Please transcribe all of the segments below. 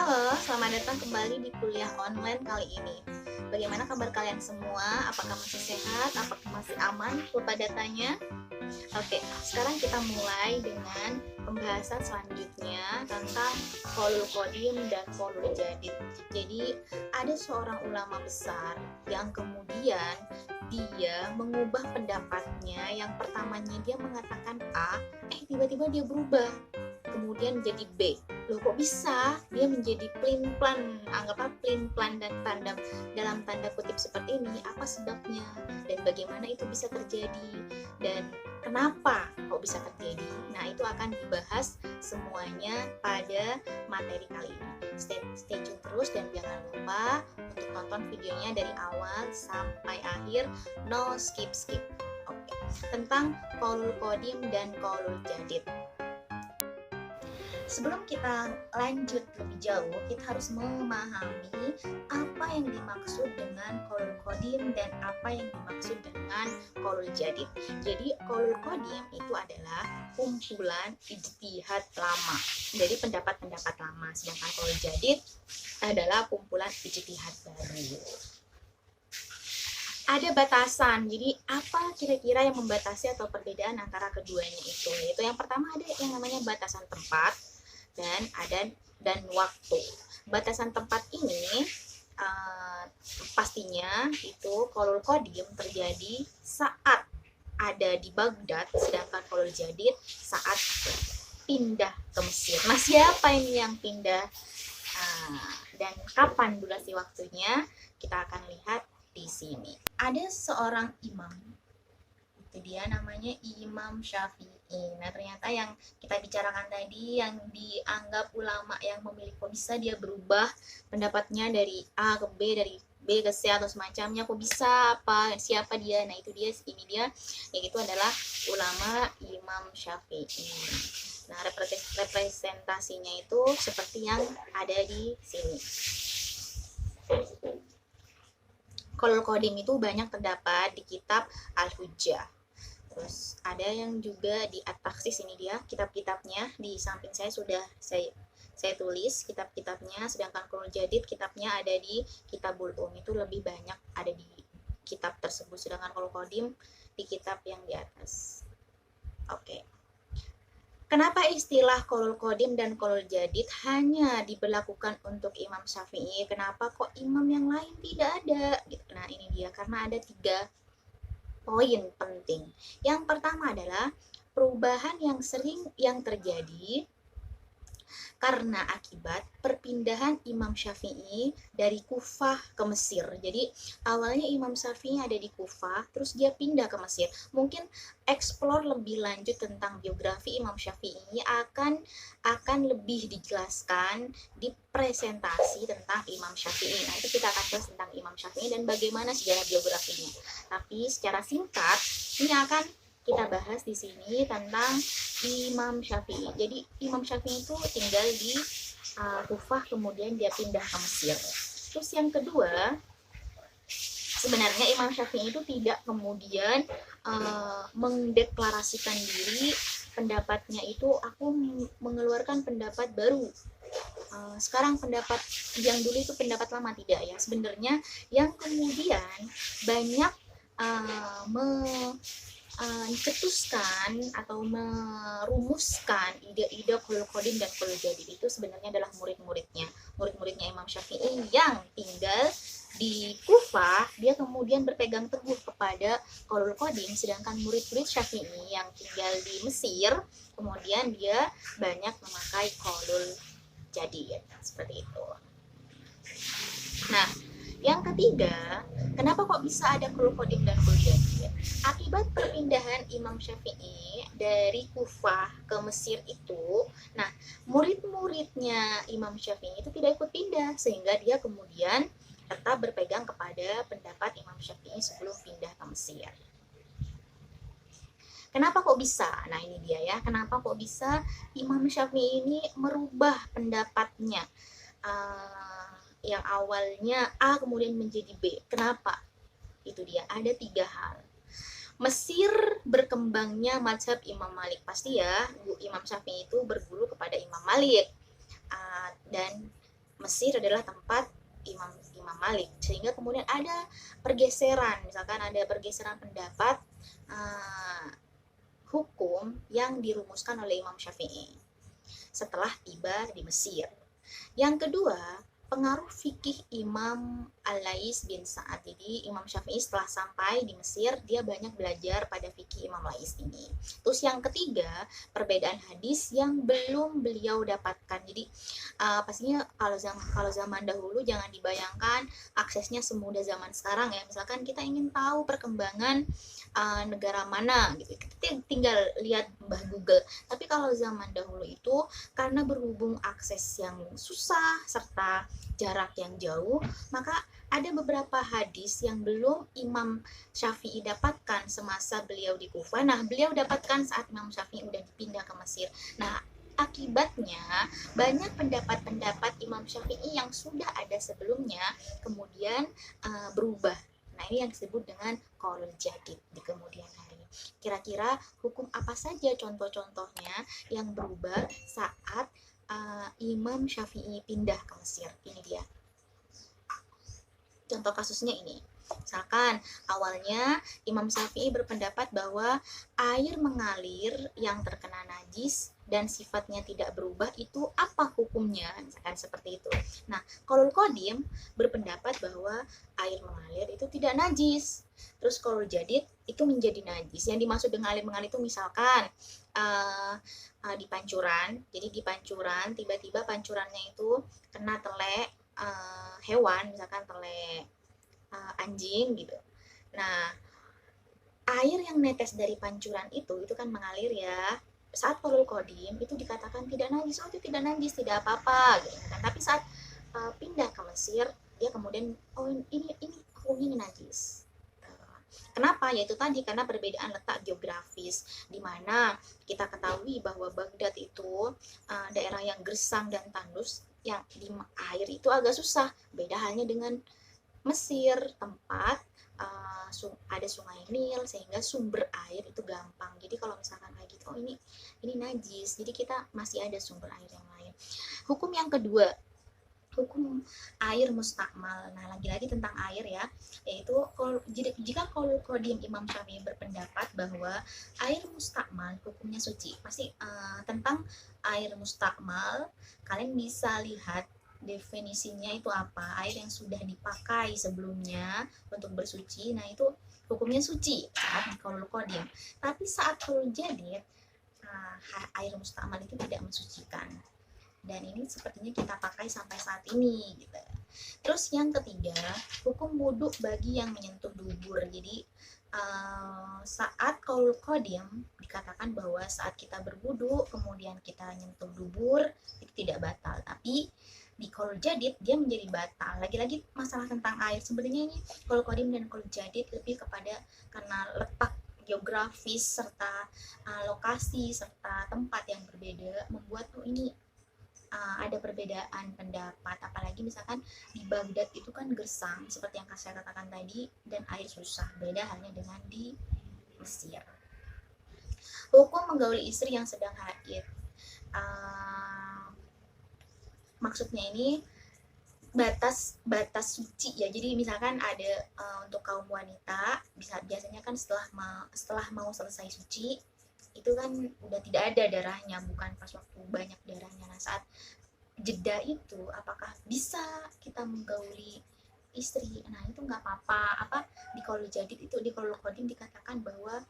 Halo, selamat datang kembali di kuliah online kali ini. Bagaimana kabar kalian semua? Apakah masih sehat? Apakah masih aman kuota datanya? Oke, sekarang kita mulai dengan pembahasan selanjutnya tentang qaulul qadim dan qaulul jadid. Jadi, ada seorang ulama besar yang kemudian dia mengubah pendapatnya. Yang pertamanya dia mengatakan A, tiba-tiba dia berubah kemudian menjadi B. Loh kok bisa? Dia menjadi plin-plan, anggaplah plin-plan dan tanda dalam tanda kutip seperti ini. Apa sebabnya? Dan bagaimana itu bisa terjadi? Dan kenapa kok bisa terjadi? Nah, itu akan dibahas semuanya pada materi kali ini. Stay tune terus dan jangan lupa untuk tonton videonya dari awal sampai akhir, no skip. Oke, tentang qaulul qadim dan qaulul jadid. Sebelum kita lanjut lebih jauh, kita harus memahami apa yang dimaksud dengan qaulul qadim dan apa yang dimaksud dengan qaulul jadid. Jadi qaulul qadim itu adalah kumpulan ijtihad lama. Jadi pendapat-pendapat lama, sedangkan qaulul jadid adalah kumpulan ijtihad baru. Ada batasan, jadi apa kira-kira yang membatasi atau perbedaan antara keduanya itu? Yaitu yang pertama ada yang namanya batasan tempat dan waktu. Batasan tempat ini pastinya itu qaulul qadim terjadi saat ada di Baghdad, sedangkan qaulul jadid saat pindah ke Mesir. Nah, siapa ini yang pindah dan kapan durasi waktunya? Kita akan lihat di sini. Ada seorang imam, itu dia namanya Imam Syafi'i. Nah, ternyata yang kita bicarakan tadi yang dianggap ulama yang memiliki, kok bisa dia berubah pendapatnya dari A ke B, dari B ke C atau semacamnya, kok bisa, apa, siapa dia? Nah, itu dia, ini dia, yaitu adalah ulama Imam Syafi'i. Nah, representasinya itu seperti yang ada di sini. Qaulul qadim itu banyak terdapat di kitab Al-Hujjah. Terus ada yang juga di At-Takhsis, ini dia kitab-kitabnya. Di samping saya sudah saya tulis kitab-kitabnya, sedangkan qaulul jadid kitabnya ada di Kitabul itu lebih banyak ada di kitab tersebut, sedangkan qaulul qadim di kitab yang di atas. Oke. Kenapa istilah qaulul qadim dan qaulul jadid hanya diberlakukan untuk Imam Syafi'i? Kenapa kok imam yang lain tidak ada? Nah, ini dia, karena ada 3 poin penting. Yang pertama adalah perubahan yang sering yang terjadi karena akibat perpindahan Imam Syafi'i dari Kufah ke Mesir. Jadi awalnya Imam Syafi'i ada di Kufah, terus dia pindah ke Mesir. Mungkin explore lebih lanjut tentang biografi Imam Syafi'i akan lebih dijelaskan di presentasi tentang Imam Syafi'i. Nah, itu kita akan bahas tentang Imam Syafi'i dan bagaimana sejarah biografinya. Tapi secara singkat ini akan kita bahas di sini tentang Imam Syafi'i. Jadi Imam Syafi'i itu tinggal di Kufah, kemudian dia pindah ke Mesir. Terus yang kedua, sebenarnya Imam Syafi'i itu tidak kemudian mendeklarasikan diri pendapatnya itu aku mengeluarkan pendapat baru. Sekarang pendapat yang dulu itu pendapat lama, tidak ya. Sebenarnya yang kemudian banyak mencetuskan atau merumuskan ide-ide qaulul qadim dan qaulul jadid itu sebenarnya adalah murid-muridnya Imam Syafi'i yang tinggal di Kufah. Dia kemudian berpegang teguh kepada qaulul qadim, sedangkan murid-murid Syafi'i yang tinggal di Mesir kemudian dia banyak memakai qaulul jadid, seperti itu. Nah, yang ketiga, kenapa kok bisa ada qaulul qadim dan qaulul jadid? Akibat perpindahan Imam Syafi'i dari Kufah ke Mesir itu, nah murid-muridnya Imam Syafi'i itu tidak ikut pindah, sehingga dia kemudian tetap berpegang kepada pendapat Imam Syafi'i sebelum pindah ke Mesir. Kenapa kok bisa? Nah, ini dia ya, kenapa kok bisa Imam Syafi'i ini merubah pendapatnya yang awalnya A kemudian menjadi B. Kenapa? Itu dia, ada 3 hal. Mesir berkembangnya mazhab Imam Malik. Pasti ya, Imam Syafi'i itu berguru kepada Imam Malik. Dan Mesir adalah tempat Imam Imam Malik, sehingga kemudian ada pergeseran, misalkan ada pergeseran pendapat uh, hukum yang dirumuskan oleh Imam Syafi'i setelah tiba di Mesir. Yang kedua, pengaruh fikih Imam Al-Lais bin Sa'ad. Jadi Imam Syafi'i setelah sampai di Mesir, dia banyak belajar pada fikih Imam Lais ini. Terus yang ketiga, perbedaan hadis yang belum beliau dapatkan. Jadi pastinya kalau zaman dahulu jangan dibayangkan aksesnya semudah zaman sekarang ya. Misalkan kita ingin tahu perkembangan negara mana gitu, kita tinggal lihat Mbah Google. Tapi kalau zaman dahulu itu karena berhubung akses yang susah serta jarak yang jauh, maka ada beberapa hadis yang belum Imam Syafi'i dapatkan semasa beliau di Kufah. Nah, beliau dapatkan saat Imam Syafi'i udah dipindah ke Mesir. Nah, akibatnya banyak pendapat-pendapat Imam Syafi'i yang sudah ada sebelumnya kemudian berubah. Nah, ini yang disebut dengan qaul jadid di kemudian hari. Kira-kira hukum apa saja contoh-contohnya yang berubah saat Imam Syafi'i pindah ke Mesir? Ini dia. Contoh kasusnya ini. Misalkan awalnya Imam Syafi'i berpendapat bahwa air mengalir yang terkena najis dan sifatnya tidak berubah itu apa hukumnya, misalkan seperti itu. Nah, Qaulul Qadim berpendapat bahwa air mengalir itu tidak najis. Terus Qaulul Jadid itu menjadi najis. Yang dimaksud dengan air mengalir itu misalkan di pancuran. Jadi di pancuran tiba-tiba pancurannya itu kena telek hewan, misalkan telek anjing gitu. Nah, air yang netes dari pancuran itu kan mengalir ya. Saat Qaulul Qadim itu dikatakan tidak najis, oh itu tidak najis, tidak apa-apa gitu kan. Tapi saat pindah ke Mesir, dia kemudian oh ini hukumnya najis. Kenapa? Yaitu tadi karena perbedaan letak geografis, di mana kita ketahui bahwa Baghdad itu daerah yang gersang dan tandus, yang di air itu agak susah. Beda halnya dengan Mesir, tempat ada sungai Nil, sehingga sumber air itu gampang. Jadi kalau misalkan kayak gitu, oh ini najis, jadi kita masih ada sumber air yang lain. Hukum yang kedua, hukum air mustakmal. Nah, lagi-lagi tentang air ya, yaitu jika Qaulul Qadim Imam Syafi'i berpendapat bahwa air mustakmal hukumnya suci. Pasti tentang air mustakmal kalian bisa lihat definisinya itu apa. Air yang sudah dipakai sebelumnya untuk bersuci, nah itu hukumnya suci saat di Qaulul Qadim. Tapi saat Qaulul Jadid, air mustakmal itu tidak mensucikan. Dan ini sepertinya kita pakai sampai saat ini gitu. Terus yang ketiga, hukum wudhu bagi yang menyentuh dubur. Jadi saat Qaulul Qadim dikatakan bahwa saat kita berwudhu kemudian kita nyentuh dubur itu tidak batal, tapi di Qaulul Jadid dia menjadi batal. Lagi-lagi masalah tentang air, sebenarnya ini Qaulul Qadim dan Qaulul Jadid lebih kepada karena letak geografis serta lokasi serta tempat yang berbeda membuat ini ada perbedaan pendapat. Apalagi misalkan di Baghdad itu kan gersang seperti yang saya katakan tadi, dan air susah. Beda halnya dengan di Mesir. Hukum menggauli istri yang sedang haid. Maksudnya ini batas suci ya. Jadi misalkan ada untuk kaum wanita biasanya kan setelah mau selesai suci itu kan udah tidak ada darahnya, bukan pas waktu banyak darahnya. Nah, saat jeda itu apakah bisa kita menggauli istri? Nah, itu nggak apa-apa. Di Qaulul Jadid itu, di Qaulul Qadim dikatakan bahwa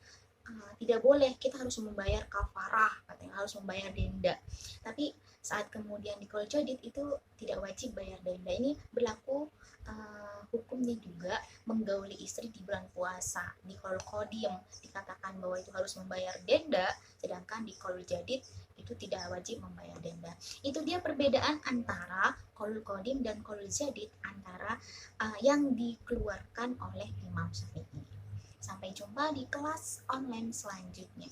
tidak boleh, kita harus membayar kafarah, katanya harus membayar denda. Tapi saat kemudian di Qaulul Jadid itu tidak wajib bayar denda. Ini berlaku hukumnya juga menggauli istri di bulan puasa. Di Qaulul Qadim dikatakan bahwa itu harus membayar denda, sedangkan di Qaulul Jadid itu tidak wajib membayar denda. Itu dia perbedaan antara Qaulul Qadim dan Qaulul Jadid, antara yang dikeluarkan oleh Imam Syafi'i. Sampai jumpa di kelas online selanjutnya.